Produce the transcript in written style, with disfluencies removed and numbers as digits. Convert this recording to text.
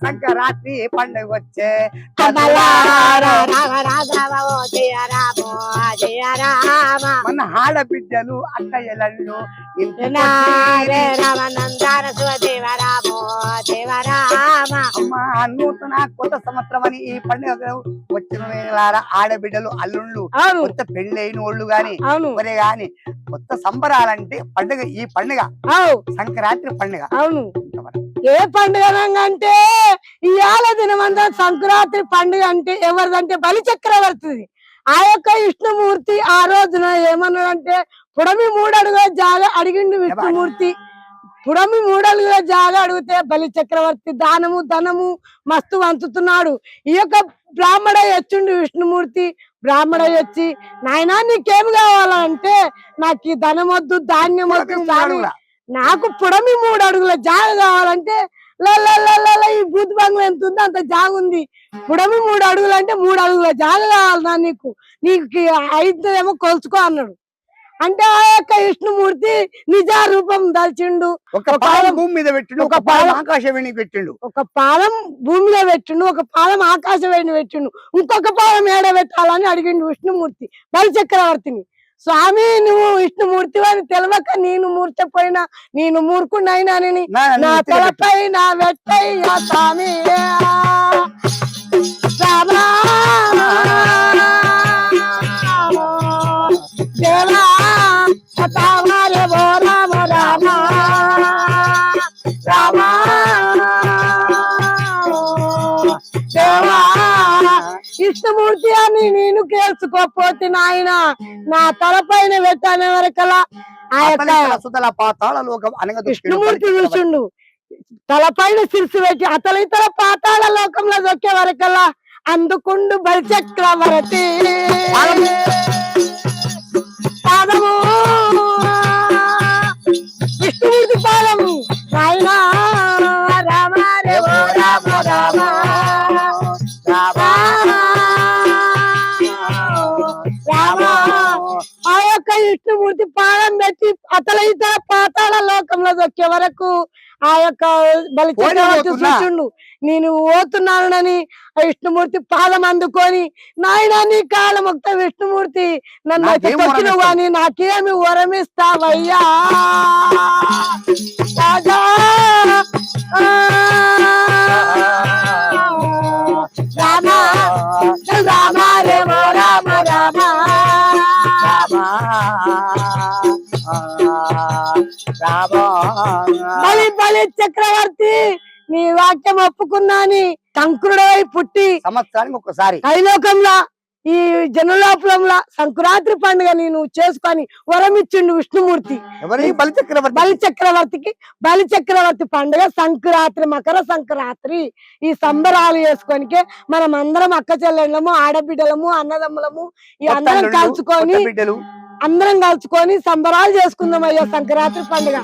సంక్రాంతి పండుగ వచ్చే మన ఆడబిడ్డలు అక్కయ్యలు నూతన కొత్త సంవత్సరం అని ఈ పండుగ వచ్చిన ఆడబిడ్డలు అల్లుళ్ళు కొత్త పెళ్ళైన వాళ్ళు గాని ఒరే గాని కొత్త సంబరాలంటే పండుగ ఈ పండుగ సంక్రాంతి పండుగ. అవును, ఏ పండుగ అంటే ఇవాళ దినమంతా సంక్రాంతి పండుగ అంటే ఎవరిదంటే బలి చక్రవర్తిది. ఆ యొక్క విష్ణుమూర్తి ఆ రోజున ఏమన్నాడంటే పుడమి 3 అడుగుల జాగా అడిగిండు విష్ణుమూర్తి. పుడమి 3 అడుగుల జాగా అడిగితే బలి చక్రవర్తి దానము ధనము మస్తు వంచుతున్నాడు. ఈ యొక్క బ్రాహ్మణ వచ్చిండు విష్ణుమూర్తి. బ్రాహ్మణ వచ్చి నాయనా నీకేం కావాలంటే నాకు ఈ ధనం వద్దు ధాన్యం వద్దు నాకు పుడమి 3 అడుగుల జాగ కావాలంటే ఈ భూత్ బంగ్లా ఎంత ఉందో అంత జాగ ఉంది. పుడమి 3 అడుగులు అంటే 3 అడుగుల జాగ కావాలన్నా నీకు 5 ఏమో కొలుచుకో అన్నాడు. అంటే ఆ యొక్క విష్ణుమూర్తి నిజా రూపం దాల్చిండు. ఒక పాదం భూమి మీద పెట్టిండు, ఒక పాదం ఆకాశవేణి పెట్టిండు. ఒక పాదం భూమిలో పెట్టిండు, ఒక పాదం ఆకాశవేణి పెట్టిండు. ఇంకొక పాదం ఏడ పెట్టాలని అడిగిండు విష్ణుమూర్తి బలి చక్రవర్తిని. స్వామి నువ్వు విష్ణుమూర్తి అని తెలవక నేను మూర్చపోయినా నేను మూర్ఖునైనా నా తలపై నా వెట్టయ్యా స్వామి రామా దేవా రామ రామ రామా దేవా విష్ణుమూర్తి అని నేను కేసుకోపోతే నాయన నా తలపైన పెట్టానే వరకలా ఆ యొక్క విష్ణుమూర్తి చూసిండు. తలపైన శిరసు పెట్టి అతల ఇతర పాతాళ లోకంలో దొక్కే వరకల్లా అందుకుండు బలి చక్రవర్తి పాదము విష్ణుమూర్తి పాదము నాయన రామ రేవో రామ రామ ఆ యొక్క విష్ణుమూర్తి పాదం పెట్టి అతల ఇతర పాతాళ లోకంలో దొక్కే వరకు ఆ యొక్క బలి చక్రవర్తి చూసిండు. నేను పోతున్నానని విష్ణుమూర్తి పాదం అందుకొని నాయన నీ కాలం ఒక్క విష్ణుమూర్తి నన్ను వచ్చినవు గాని నాకేమి వరమిస్తావయ్యా రాజా రామ రామ రేమో రామ రామ బలి బలి చక్రవర్తి నీ వాక్యం ఒప్పుకున్నాని శంకరుడై పుట్టి సంవత్సరానికి ఒకసారి కైలోకంలో ఈ జనలోపలంలో సంక్రాంతి పండుగ నేను చేసుకొని వరం ఇచ్చిండు విష్ణుమూర్తి బలి చక్రవర్తికి. బలి చక్రవర్తి పండుగ సంక్రాంతి మకర సంక్రాంతి ఈ సంబరాలు చేసుకోనికే మనం అందరం అక్క చెల్లెళ్ళము ఆడబిడ్డలము అన్నదమ్ములము ఈ అందరం కలుసుకొని సంబరాలు చేసుకుందాం అయ్యా సంక్రాంతి పండుగ.